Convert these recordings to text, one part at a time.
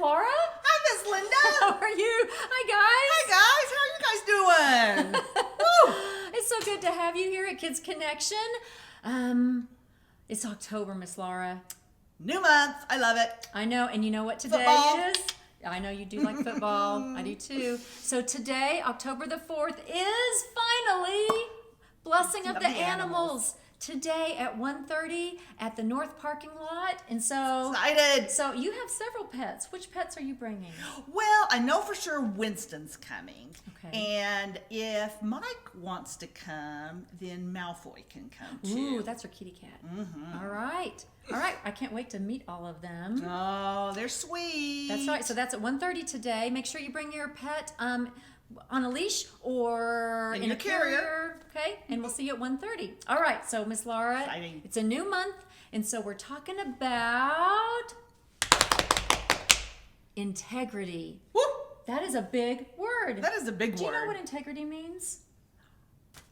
Laura. Hi, Miss Linda. How are you? Hi, guys. How are you guys doing? Woo. It's so good to have you here at Kids Connection. It's October, Miss Laura. New month. I love it. I know, and you know what today Football. is? I know you do like football. I do too. So today, October the 4th, is finally Blessing of the Animals. Today at 1:30 at the North parking lot. And so Excited. So you have several pets. Which pets are you bringing? Well, I know for sure Winston's coming. Okay. And if Mike wants to come, then Malfoy can come too. Ooh, that's our kitty cat. Mm-hmm. All right. I can't wait to meet all of them. Oh, they're sweet. That's right. So that's at 1:30 today. Make sure you bring your pet on a leash or in your a carrier. Okay, and we'll see you at 1:30. All right. So Miss Laura, Exciting. it's a new month, and so we're talking about integrity. Woo! That is a big word. That is a big Do word. you know what integrity means?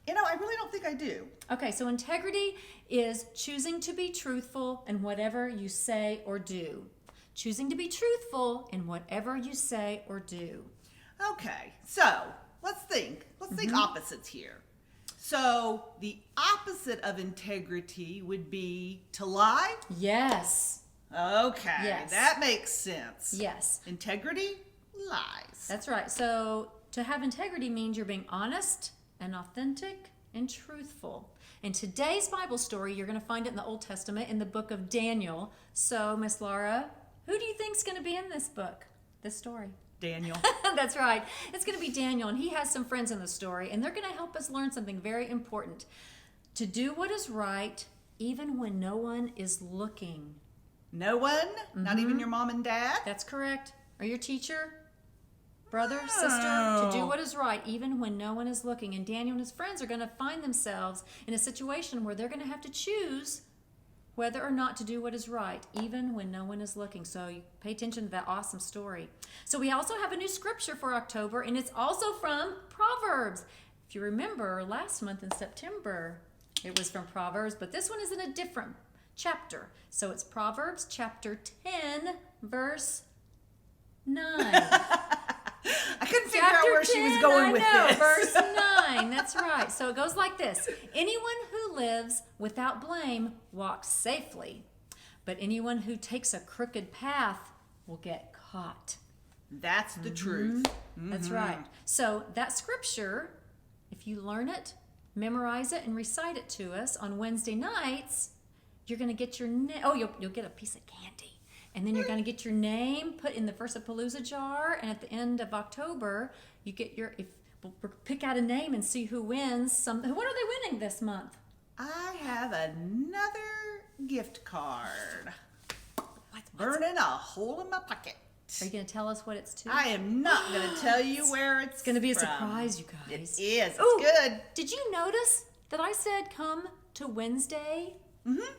I really don't think I do. Okay, so integrity is choosing to be truthful in whatever you say or do. Choosing to be truthful in whatever you say or do. Okay, so let's think. Let's think opposites here. So the opposite of integrity would be to lie? Yes. Okay, Yes. that makes sense. Yes. Integrity, lies. That's right. So to have integrity means you're being honest and authentic and truthful. In today's Bible story, you're going to find it in the Old Testament in the book of Daniel. So, Miss Laura, who do you think is going to be in this book, this story? Daniel. That's right. It's going to be Daniel, and he has some friends in the story, and they're going to help us learn something very important. To do what is right, even when no one is looking. No one? Not even your mom and dad? That's correct. Or your teacher, brother, sister, to do what is right, even when no one is looking. And Daniel and his friends are going to find themselves in a situation where they're going to have to choose whether or not to do what is right, even when no one is looking. So you pay attention to that awesome story. So we also have a new scripture for October, and it's also from Proverbs. If you remember, last month in September, it was from Proverbs, but this one is in a different chapter. So it's Proverbs chapter 10, verse 9. I couldn't figure out where she was going with this. Verse 9. That's right. So it goes like this. Anyone who lives without blame walks safely, but anyone who takes a crooked path will get caught. That's the truth. That's right. So that scripture, if you learn it, memorize it, and recite it to us on Wednesday nights, you're going to get your you'll get a piece of candy. And then you're going to get your name put in the Versapalooza jar. And at the end of October, you get we'll pick out a name and see who wins. What are they winning this month? I have another gift card. What's Burning a hole in my pocket. Are you going to tell us what it's to? I am not going to tell you where it's going to be a from. surprise, you guys. It is. It's Ooh, good. Did you notice that I said come to Wednesday? Mm-hmm.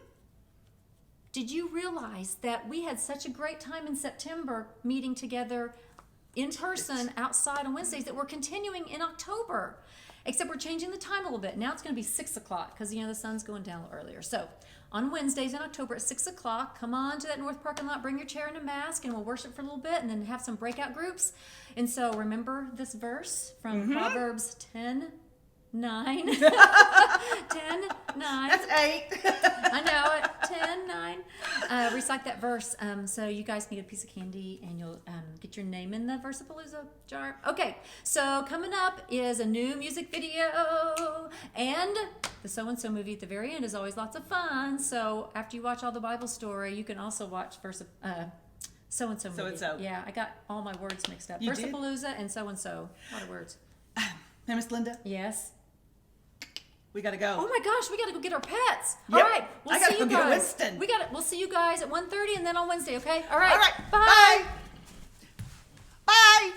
Did you realize that we had such a great time in September meeting together in person outside on Wednesdays that we're continuing in October? Except we're changing the time a little bit. Now it's going to be 6 o'clock because, the sun's going down a little earlier. So on Wednesdays in October at 6 o'clock, come on to that North parking lot, bring your chair and a mask, and we'll worship for a little bit and then have some breakout groups. And so remember this verse from Proverbs 10:9. 10:9. That's 8. I know it. 10:9. Recite that verse. So you guys need a piece of candy, and you'll get your name in the Versapalooza jar. Okay. So coming up is a new music video, and the So and So movie at the very end is always lots of fun. So after you watch all the Bible story, you can also watch So and So movie. So-and-so. Yeah, I got all my words mixed up. You did? Versapalooza and So and So. A lot of words. Hey, Miss Linda, Yes. we got to go. Oh my gosh, we gotta go get our pets. Yep. All right, we'll I gotta see you go get guys. Winston. We'll see you guys at 1:30 and then on Wednesday, okay? All right. All right. Bye. Bye. Bye.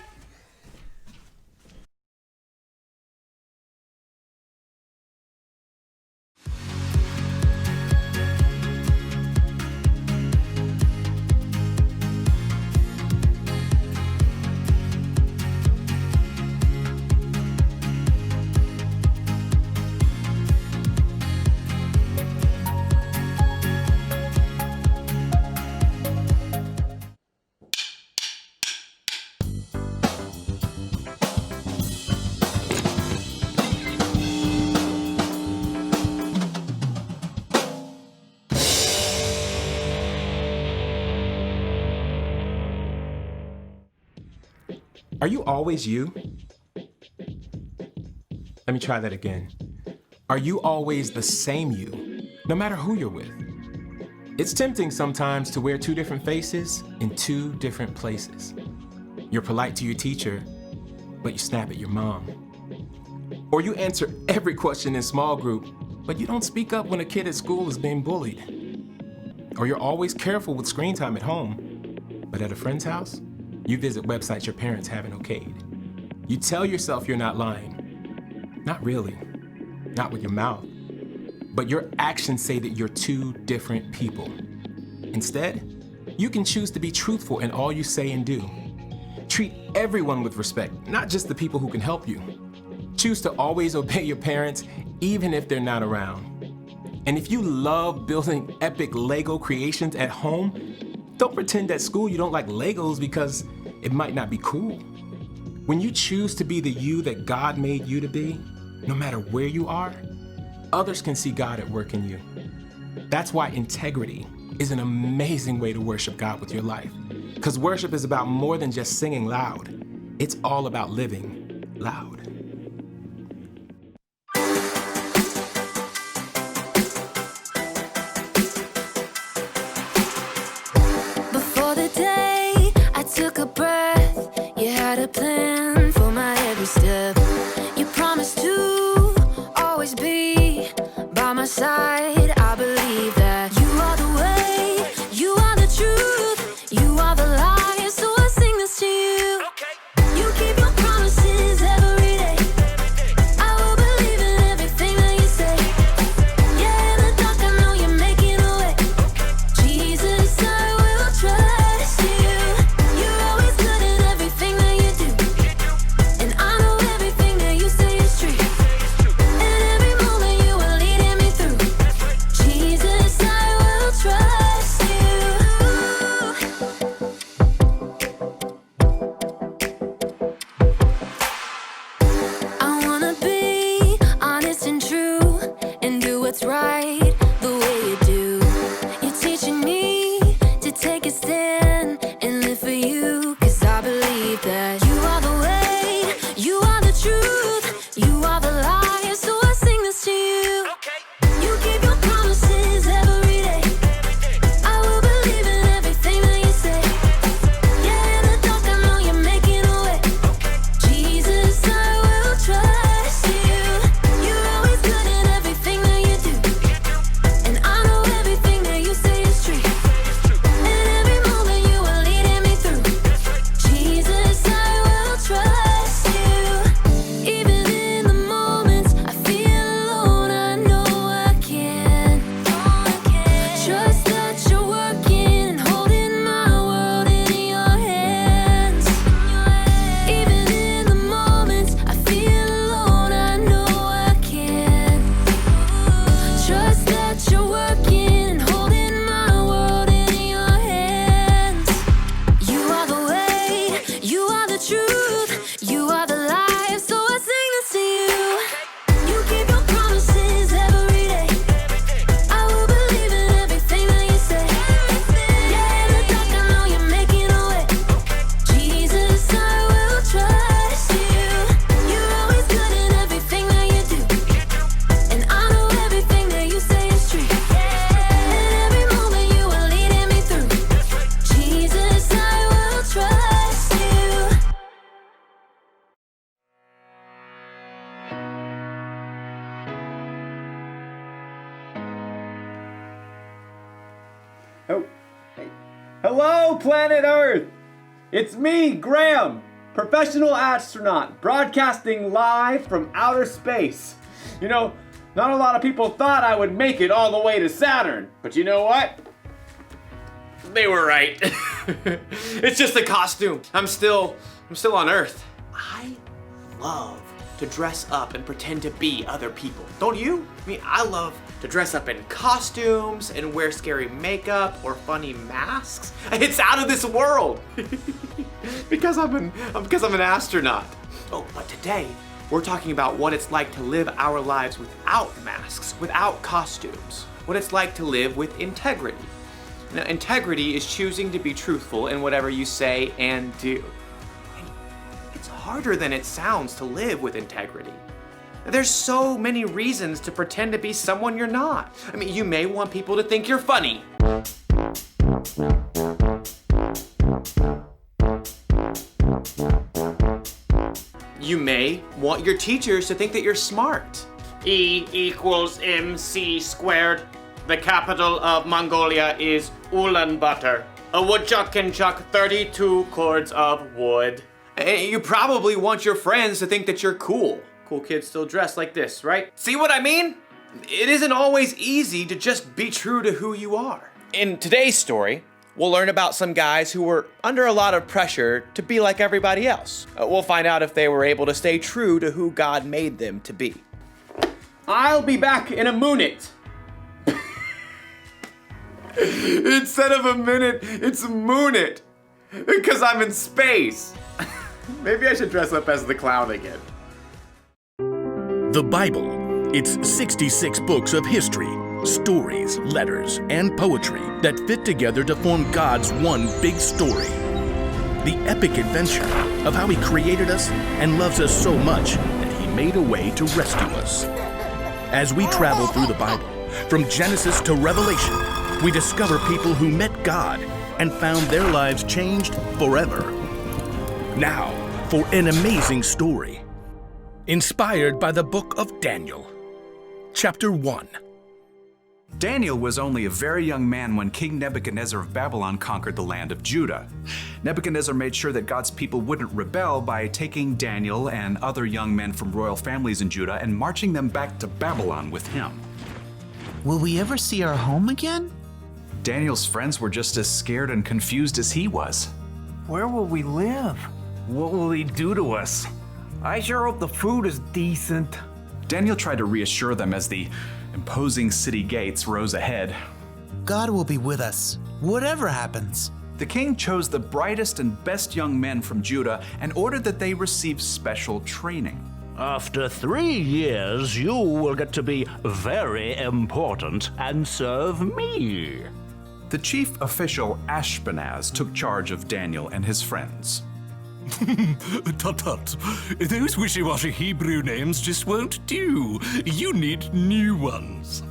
Are you always you? Let me try that again. Are you always the same you, no matter who you're with? It's tempting sometimes to wear two different faces in two different places. You're polite to your teacher, but you snap at your mom. Or you answer every question in small group, but you don't speak up when a kid at school is being bullied. Or you're always careful with screen time at home, but at a friend's house, you visit websites your parents haven't okayed. You tell yourself you're not lying. Not really. Not with your mouth. But your actions say that you're two different people. Instead, you can choose to be truthful in all you say and do. Treat everyone with respect, not just the people who can help you. Choose to always obey your parents, even if they're not around. And if you love building epic Lego creations at home, don't pretend at school you don't like Legos because it might not be cool. When you choose to be the you that God made you to be, no matter where you are, others can see God at work in you. That's why integrity is an amazing way to worship God with your life. Because worship is about more than just singing loud. It's all about living loud. Before the day I took a breath, you had a plan for my every step. You promised to always be by my side. I believe that you are the way, you are the truth, you are the light. So I sing this to you. You keep your promises every day. I will believe in everything that you say. Yeah, in the dark I know you're making a way. Jesus, I will trust you. You're always good in everything that you do. And I know everything that you say is true. And every moment you are leading me through. Jesus, I will trust you. I wanna be honest and true and do what's right the way you do. You're teaching me to take a stand and live for you. 'Cause I believe that you are the way, you are the truth, you are the light. So I sing this to you. You keep your promises every day. I will believe in everything that you say. Yeah, in the dark I know you're making a way. Jesus, I will trust you. You're always good in everything that you do. And I know everything that you say is true. And every moment you are leading me through. Jesus, I will trust you. Even in the moments I feel alone, I know I can. Trust that you're working and holding my world in your hands. Even in the moments I feel alone, I know I can. Trust that you're working and holding my world in your hands. You are the way, you are the truth, you are the life. So I sing this to you. You keep your promises every day. I will believe in everything that you say. Yeah, in the dark I know you're making a way. Jesus, I will trust you. You're always good in everything that you do. And I know everything that you say is true. And every moment you are leading me through. Jesus, I will trust you. Oh, hey. Hello, planet Earth! It's me, Graham, professional astronaut, broadcasting live from outer space. You know, not a lot of people thought I would make it all the way to Saturn, but you know what? They were right. It's just a costume. I'm still on Earth. I love to dress up and pretend to be other people. Don't you? I mean, I love to dress up in costumes and wear scary makeup or funny masks. It's out of this world. because I'm an astronaut. Oh, but today we're talking about what it's like to live our lives without masks, without costumes. What it's like to live with integrity. Now, integrity is choosing to be truthful in whatever you say and do. harder than it sounds to live with integrity. There's so many reasons to pretend to be someone you're not. I mean, you may want people to think you're funny. You may want your teachers to think that you're smart. E equals MC squared. The capital of Mongolia is Ulaanbaatar. A woodchuck can chuck 32 cords of wood. And you probably want your friends to think that you're cool. Cool kids still dress like this, right? See what I mean? It isn't always easy to just be true to who you are. In today's story, we'll learn about some guys who were under a lot of pressure to be like everybody else. We'll find out if they were able to stay true to who God made them to be. I'll be back in a minute. Instead of a minute, it's moon it. Because I'm in space. Maybe I should dress up as the clown again. The Bible. It's 66 books of history, stories, letters, and poetry that fit together to form God's one big story. The epic adventure of how He created us and loves us so much that He made a way to rescue us. As we travel through the Bible, from Genesis to Revelation, we discover people who met God and found their lives changed forever. Now, for an amazing story, inspired by the book of Daniel. Chapter 1. Daniel was only a very young man when King Nebuchadnezzar of Babylon conquered the land of Judah. Nebuchadnezzar made sure that God's people wouldn't rebel by taking Daniel and other young men from royal families in Judah and marching them back to Babylon with him. Will we ever see our home again? Daniel's friends were just as scared and confused as he was. Where will we live? What will he do to us? I sure hope the food is decent. Daniel tried to reassure them as the imposing city gates rose ahead. God will be with us, whatever happens. The king chose the brightest and best young men from Judah and ordered that they receive special training. After 3 years, you will get to be very important and serve me. The chief official Ashpenaz took charge of Daniel and his friends. Tut-tut. Those wishy-washy Hebrew names just won't do. You need new ones.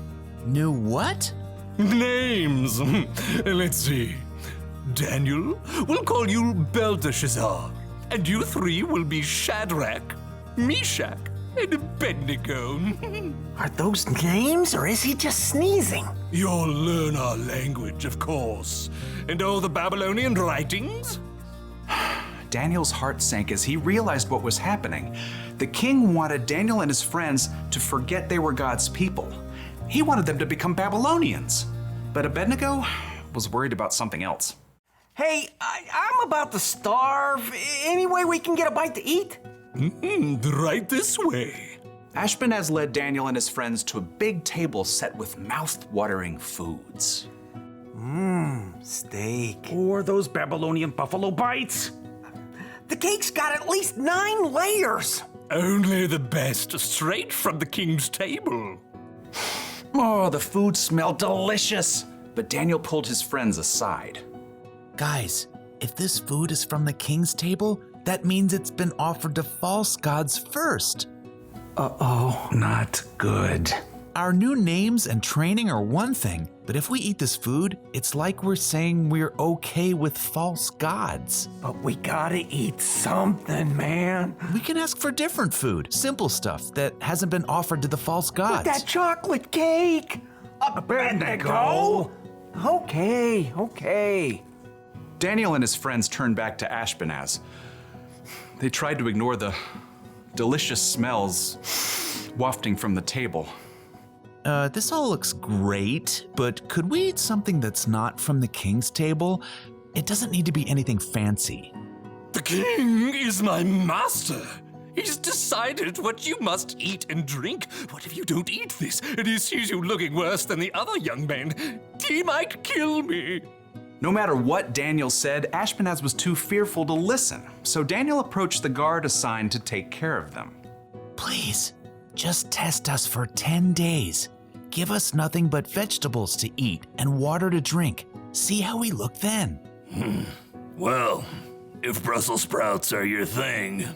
New what? Names. Let's see. Daniel, we'll call you Belteshazzar. And you three will be Shadrach, Meshach, and Abednego. Are those names, or is he just sneezing? You'll learn our language, of course. And all the Babylonian writings? Daniel's heart sank as he realized what was happening. The king wanted Daniel and his friends to forget they were God's people. He wanted them to become Babylonians. But Abednego was worried about something else. Hey, I'm about to starve. Any way we can get a bite to eat? Right this way. Ashpenaz led Daniel and his friends to a big table set with mouth-watering foods. Steak. Or those Babylonian buffalo bites. The cake's got at least 9 layers. Only the best, straight from the king's table. Oh, the food smelled delicious. But Daniel pulled his friends aside. Guys, if this food is from the king's table, that means it's been offered to false gods first. Uh-oh, not good. Our new names and training are one thing, but if we eat this food, it's like we're saying we're okay with false gods. But we gotta eat something, man. We can ask for different food, simple stuff that hasn't been offered to the false gods. But that chocolate cake! Abednego! Okay. Daniel and his friends turned back to Ashpenaz. They tried to ignore the delicious smells wafting from the table. This all looks great, but could we eat something that's not from the king's table? It doesn't need to be anything fancy. The king is my master. He's decided what you must eat and drink. What if you don't eat this and he sees you looking worse than the other young men? He might kill me. No matter what Daniel said, Ashpenaz was too fearful to listen, so Daniel approached the guard assigned to take care of them. Please, just test us for 10 days. Give us nothing but vegetables to eat and water to drink. See how we look then. Well, if Brussels sprouts are your thing,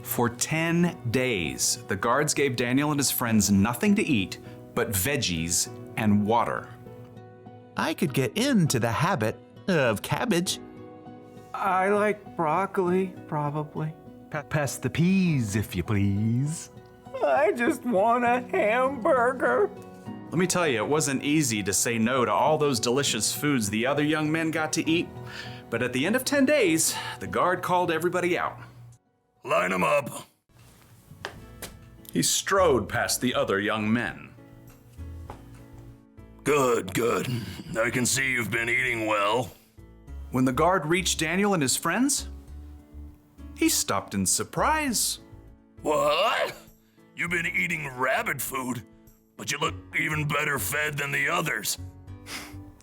For 10 days, the guards gave Daniel and his friends nothing to eat but veggies and water. I could get into the habit of cabbage. I like broccoli, probably. Pass the peas, if you please. I just want a hamburger. Let me tell you, it wasn't easy to say no to all those delicious foods the other young men got to eat. But at the end of 10 days, the guard called everybody out. Line 'em up. He strode past the other young men. Good, good. I can see you've been eating well. When the guard reached Daniel and his friends, he stopped in surprise. What? You've been eating rabbit food, but you look even better fed than the others.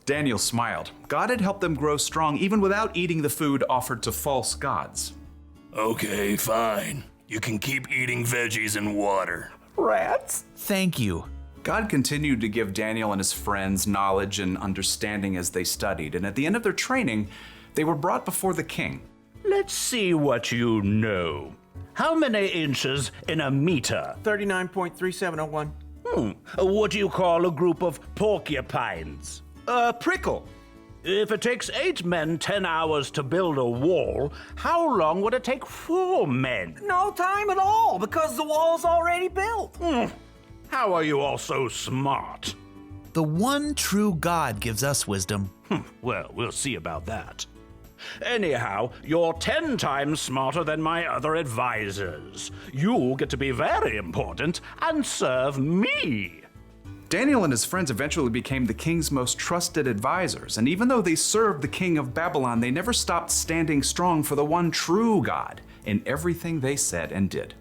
Daniel smiled. God had helped them grow strong even without eating the food offered to false gods. Okay, fine. You can keep eating veggies and water. Rats? Thank you. God continued to give Daniel and his friends knowledge and understanding as they studied, and at the end of their training, they were brought before the king. Let's see what you know. How many inches in a meter? 39.3701. What do you call a group of porcupines? A prickle. If it takes 8 men 10 hours to build a wall, how long would it take 4 men? No time at all, because the wall's already built. How are you all so smart? The one true God gives us wisdom. Well, we'll see about that. Anyhow, you're 10 times smarter than my other advisors. You get to be very important and serve me. Daniel and his friends eventually became the king's most trusted advisors, and even though they served the king of Babylon, they never stopped standing strong for the one true God in everything they said and did.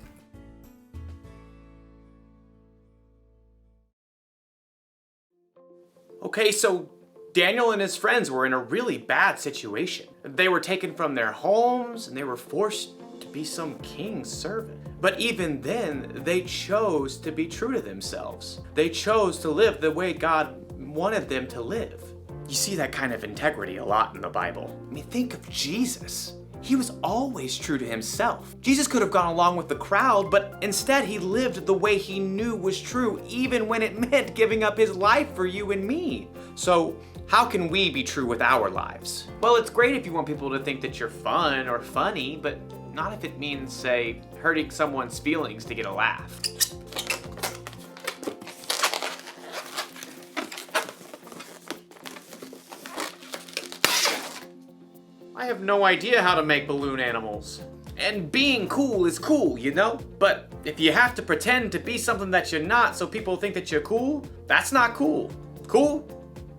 Okay, so Daniel and his friends were in a really bad situation. They were taken from their homes and they were forced to be some king's servant. But even then, they chose to be true to themselves. They chose to live the way God wanted them to live. You see that kind of integrity a lot in the Bible. I mean, think of Jesus. He was always true to himself. Jesus could have gone along with the crowd, but instead he lived the way he knew was true, even when it meant giving up his life for you and me. So how can we be true with our lives? Well, it's great if you want people to think that you're fun or funny, but not if it means, say, hurting someone's feelings to get a laugh. I have no idea how to make balloon animals. And being cool is cool, you know? But if you have to pretend to be something that you're not so people think that you're cool, that's not cool. Cool?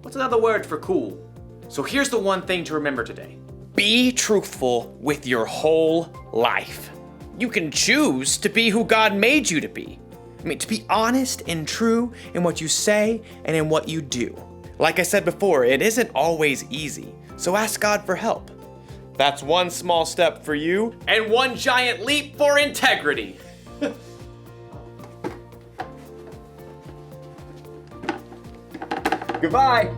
What's another word for cool? So here's the one thing to remember today. Be truthful with your whole life. You can choose to be who God made you to be. I mean, to be honest and true in what you say and in what you do. Like I said before, it isn't always easy, so ask God for help. That's one small step for you and one giant leap for integrity. Goodbye.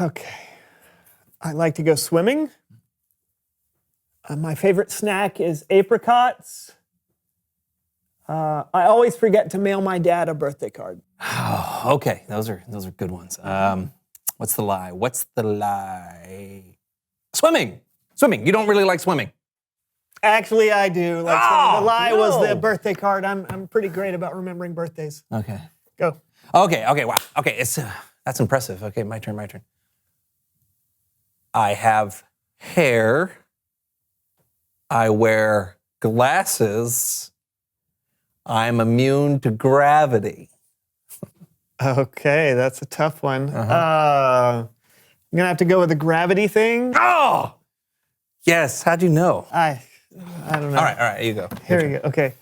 Okay. I like to go swimming. My favorite snack is apricots. I always forget to mail my dad a birthday card. Oh, okay, those are good ones. What's the lie? Swimming. You don't really like swimming. Actually, I do. Like swimming. The lie was the birthday card. I'm pretty great about remembering birthdays. Okay. Go. Okay. Wow. Okay, that's impressive. Okay, my turn. I have hair. I wear glasses. I'm immune to gravity. Okay, that's a tough one. I'm gonna have to go with the gravity thing. Oh! Yes, how'd you know? I don't know. All right, you go. Here we go. Okay.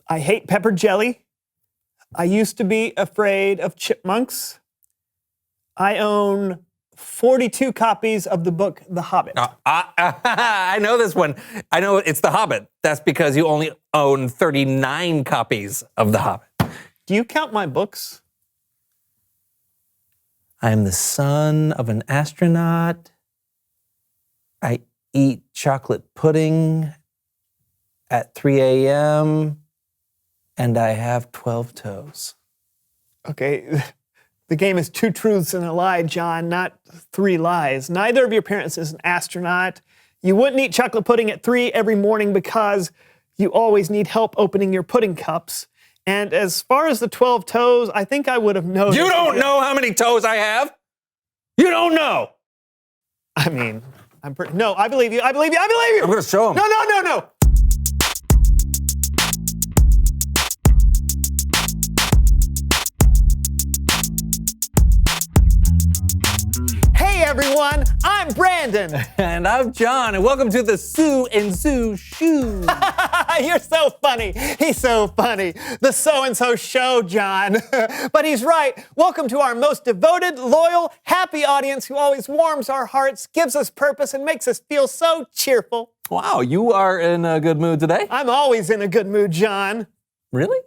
I hate pepper jelly. I used to be afraid of chipmunks. I own 42 copies of the book The Hobbit. I know this one. I know it's The Hobbit. That's because you only own 39 copies of The Hobbit. Do you count my books? I am the son of an astronaut. I eat chocolate pudding at 3 a.m. and I have 12 toes. Okay, the game is 2 truths and a lie, John, not 3 lies. Neither of your parents is an astronaut. You wouldn't eat chocolate pudding at 3 every morning because you always need help opening your pudding cups. And as far as the 12 toes, I think I would have noticed. You don't know how many toes I have? You don't know. I mean, no, I believe you. I believe you. I believe you. I'm going to show him. No. Hey everyone, I'm Brandon. And I'm John, and welcome to the Sue and Sue Show. You're so funny. He's so funny. The so-and-so show, John. But he's right. Welcome to our most devoted, loyal, happy audience who always warms our hearts, gives us purpose, and makes us feel so cheerful. Wow, you are in a good mood today? I'm always in a good mood, John. Really?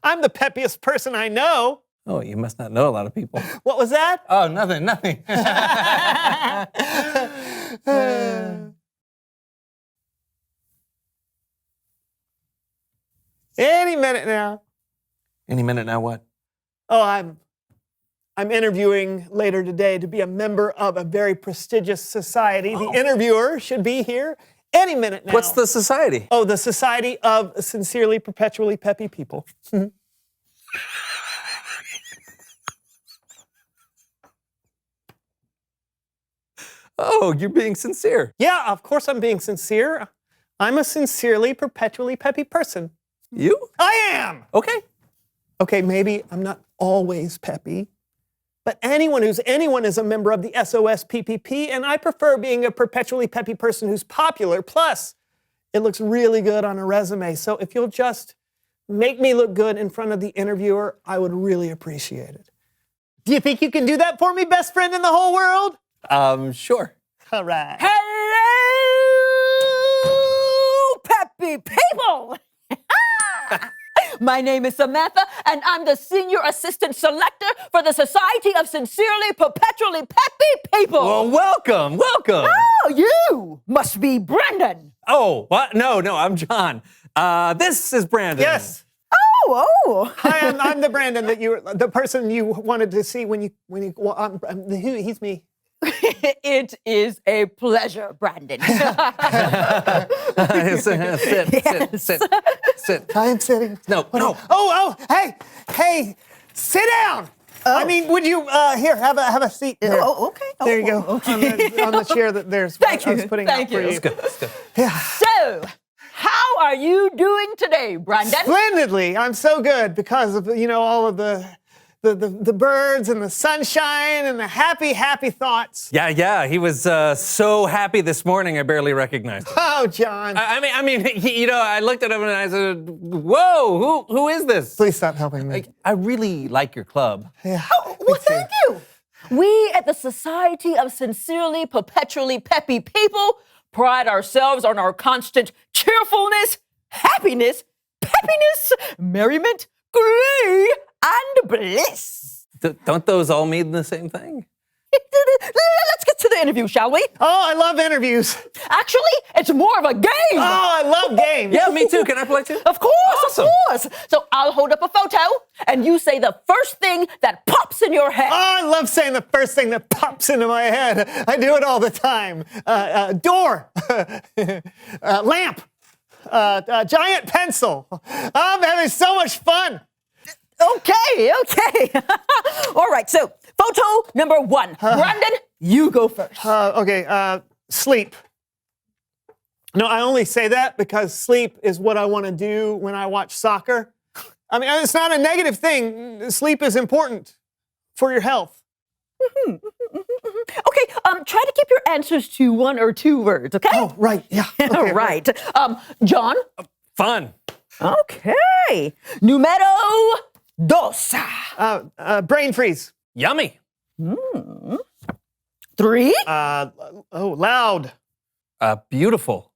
I'm the peppiest person I know. Oh, you must not know a lot of people. What was that? Oh, nothing. Any minute now. Any minute now, what? Oh, I'm interviewing later today to be a member of a very prestigious society. The interviewer should be here any minute now. What's the society? Oh, the Society of Sincerely Perpetually Peppy People. Oh, you're being sincere. Yeah, of course I'm being sincere. I'm a sincerely, perpetually peppy person. You? I am! Okay. Okay, maybe I'm not always peppy, but anyone is a member of the SOS PPP, and I prefer being a perpetually peppy person who's popular. Plus, it looks really good on a resume. So if you'll just make me look good in front of the interviewer, I would really appreciate it. Do you think you can do that for me, best friend in the whole world? Sure. All right. Hello, peppy people! My name is Samantha, and I'm the Senior Assistant Selector for the Society of Sincerely Perpetually Peppy People. Well, welcome. Oh, you must be Brandon. Oh, what? No, I'm John. This is Brandon. Yes. Oh. Hi, I'm the Brandon that the person you wanted to see when you he's me. It is a pleasure, Brandon. Sit. I am sitting. No. Oh, hey, sit down. I mean, would you here have a seat? Here. Oh, okay. There you go. Okay. On the chair that there's. Thank I you. was putting Thank out for you. you. Let's go. Yeah. So, how are you doing today, Brandon? Splendidly. I'm so good because of all of the birds and the sunshine and the happy thoughts. Yeah. He was so happy this morning. I barely recognized him. Oh, John. I mean, I looked at him and I said, "Whoa, who is this?" Please stop helping me. I really like your club. Yeah. Oh, well, thank you. We at the Society of Sincerely Perpetually Peppy People pride ourselves on our constant cheerfulness, happiness, peppiness, merriment, glee, and bliss. Don't those all mean the same thing? Let's get to the interview, shall we? Oh, I love interviews. Actually, it's more of a game. Oh, I love games. Yeah, me too. Can I play too? Of course, Awesome. of course. So I'll hold up a photo, and you say the first thing that pops in your head. Oh, I love saying the first thing that pops into my head. I do it all the time. Door. Lamp. Giant pencil. I'm having so much fun. Okay. All right, so photo number 1. Brandon, you go first. Okay, sleep. No, I only say that because sleep is what I want to do when I watch soccer. I mean, it's not a negative thing. Sleep is important for your health. Okay, try to keep your answers to one or two words, okay? Oh, right. Yeah. All Okay, right. John? Fun. Okay. Numero dos. Brain freeze. Yummy. 3. Loud. Beautiful.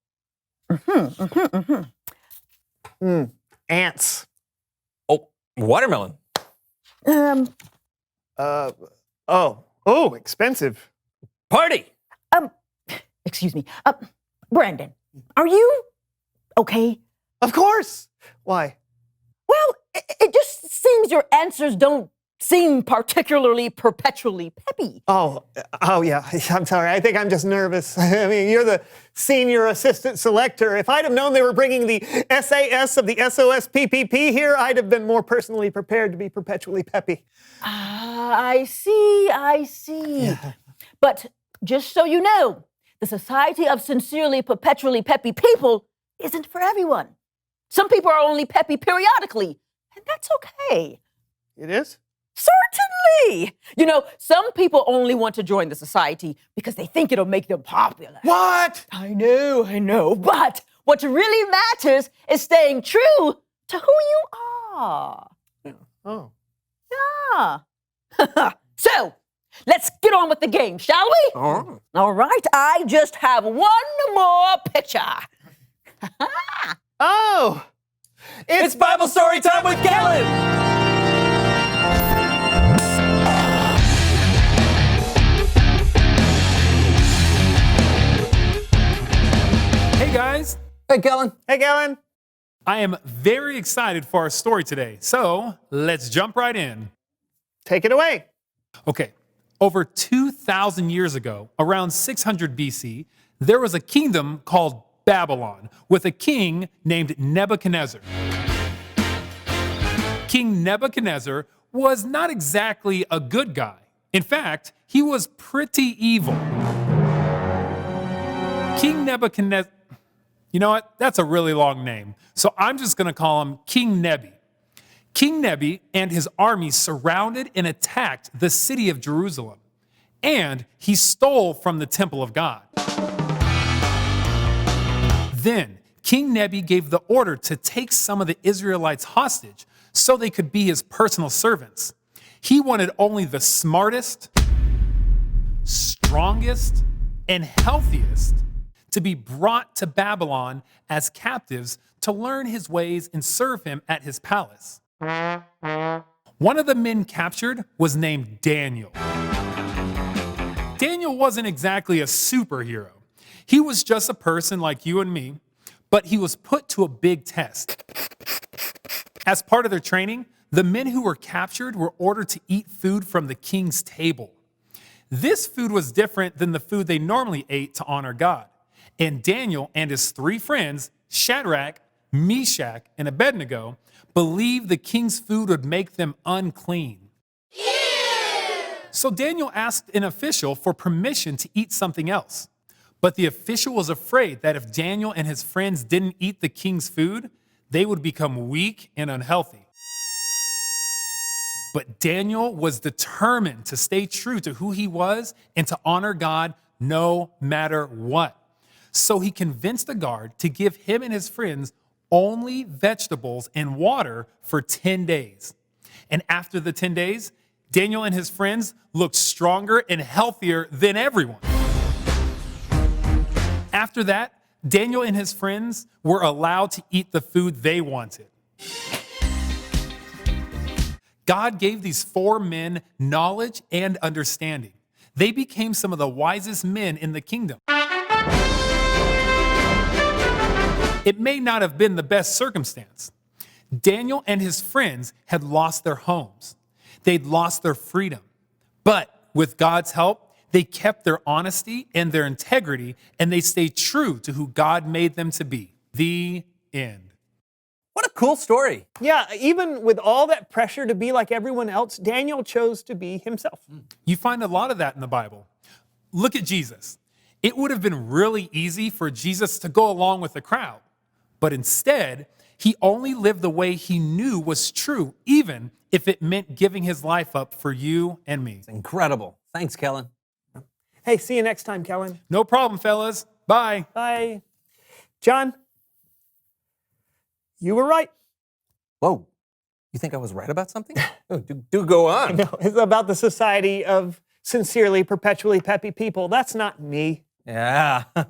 Ants. Oh, watermelon. Expensive. Party. Excuse me. Brandon, are you okay? Of course. Why? Well, it just seems your answers don't seem particularly perpetually peppy. Oh, yeah. I'm sorry. I think I'm just nervous. I mean, you're the senior assistant selector. If I'd have known they were bringing the SAS of the SOS PPP here, I'd have been more personally prepared to be perpetually peppy. I see. Yeah. But just so you know, the Society of Sincerely Perpetually Peppy People isn't for everyone. Some people are only peppy periodically, and that's okay. It is? Certainly! You know, some people only want to join the society because they think it'll make them popular. What? I know. But what really matters is staying true to who you are. Oh. Yeah. So, let's get on with the game, shall we? All right, I just have one more picture. Oh! It's Bible story time with Kellen! Hey guys. Hey Kellen. Hey Kellen. I am very excited for our story today. So let's jump right in. Take it away. Okay. Over 2,000 years ago, around 600 BC, there was a kingdom called Babylon with a king named Nebuchadnezzar. King Nebuchadnezzar was not exactly a good guy. In fact, he was pretty evil. King Nebuchadnezzar, you know what? That's a really long name. So I'm just going to call him King Nebi. King Nebi and his army surrounded and attacked the city of Jerusalem. And he stole from the temple of God. Then King Nebi gave the order to take some of the Israelites hostage so they could be his personal servants. He wanted only the smartest, strongest, and healthiest to be brought to Babylon as captives to learn his ways and serve him at his palace. One of the men captured was named Daniel. Daniel wasn't exactly a superhero. He was just a person like you and me, but he was put to a big test. As part of their training, the men who were captured were ordered to eat food from the king's table. This food was different than the food they normally ate to honor God. And Daniel and his 3 friends, Shadrach, Meshach, and Abednego, believed the king's food would make them unclean. So Daniel asked an official for permission to eat something else. But the official was afraid that if Daniel and his friends didn't eat the king's food, they would become weak and unhealthy. But Daniel was determined to stay true to who he was and to honor God no matter what. So he convinced the guard to give him and his friends only vegetables and water for 10 days. And after the 10 days, Daniel and his friends looked stronger and healthier than everyone. After that, Daniel and his friends were allowed to eat the food they wanted. God gave these 4 men knowledge and understanding. They became some of the wisest men in the kingdom. It may not have been the best circumstance. Daniel and his friends had lost their homes. They'd lost their freedom. But with God's help, they kept their honesty and their integrity, and they stayed true to who God made them to be. The end. What a cool story. Yeah, even with all that pressure to be like everyone else, Daniel chose to be himself. You find a lot of that in the Bible. Look at Jesus. It would have been really easy for Jesus to go along with the crowd. But instead, he only lived the way he knew was true, even if it meant giving his life up for you and me. It's incredible. Thanks, Kellen. Hey, see you next time, Kellen. No problem, fellas. Bye. Bye. John, you were right. Whoa. You think I was right about something? Oh, do go on. No, it's about the Society of Sincerely, Perpetually Peppy People. That's not me. Yeah. I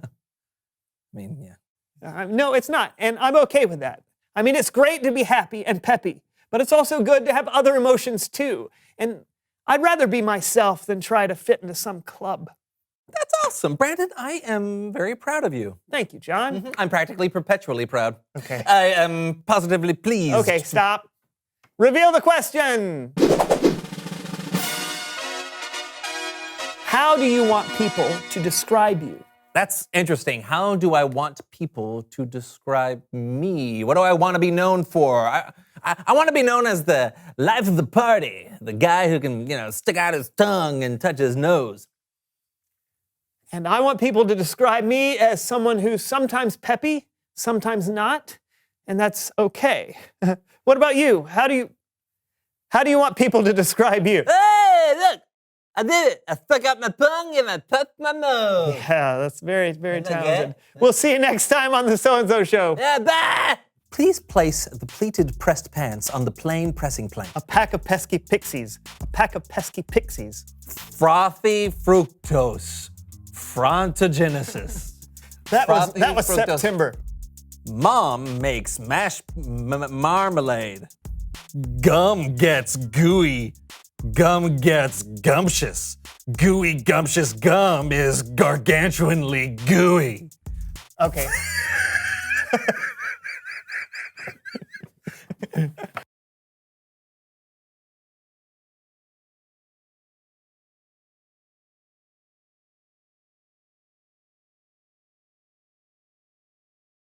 mean, yeah. No, it's not. And I'm okay with that. I mean, it's great to be happy and peppy, but it's also good to have other emotions too. And I'd rather be myself than try to fit into some club. That's awesome. Brandon, I am very proud of you. Thank you, John. I'm practically perpetually proud. Okay. I am positively pleased. Okay, stop. Reveal the question. How do you want people to describe you? That's interesting. How do I want people to describe me? What do I want to be known for? I want to be known as the life of the party, the guy who can, stick out his tongue and touch his nose. And I want people to describe me as someone who's sometimes peppy, sometimes not, and that's okay. What about you? How do you want people to describe you? Hey, look! I did it. I stuck out my tongue and I touched my nose. Yeah, that's very, very talented. We'll see you next time on the So-and-So Show. Yeah, bye! Please place the pleated pressed pants on the plain pressing plank. A pack of pesky pixies. A pack of pesky pixies. Frothy fructose. Frontogenesis. That was fructose. September. Mom makes mashed marmalade. Gum gets gooey. Gum gets gumptious. Gooey, gumptious gum is gargantuanly gooey. Okay.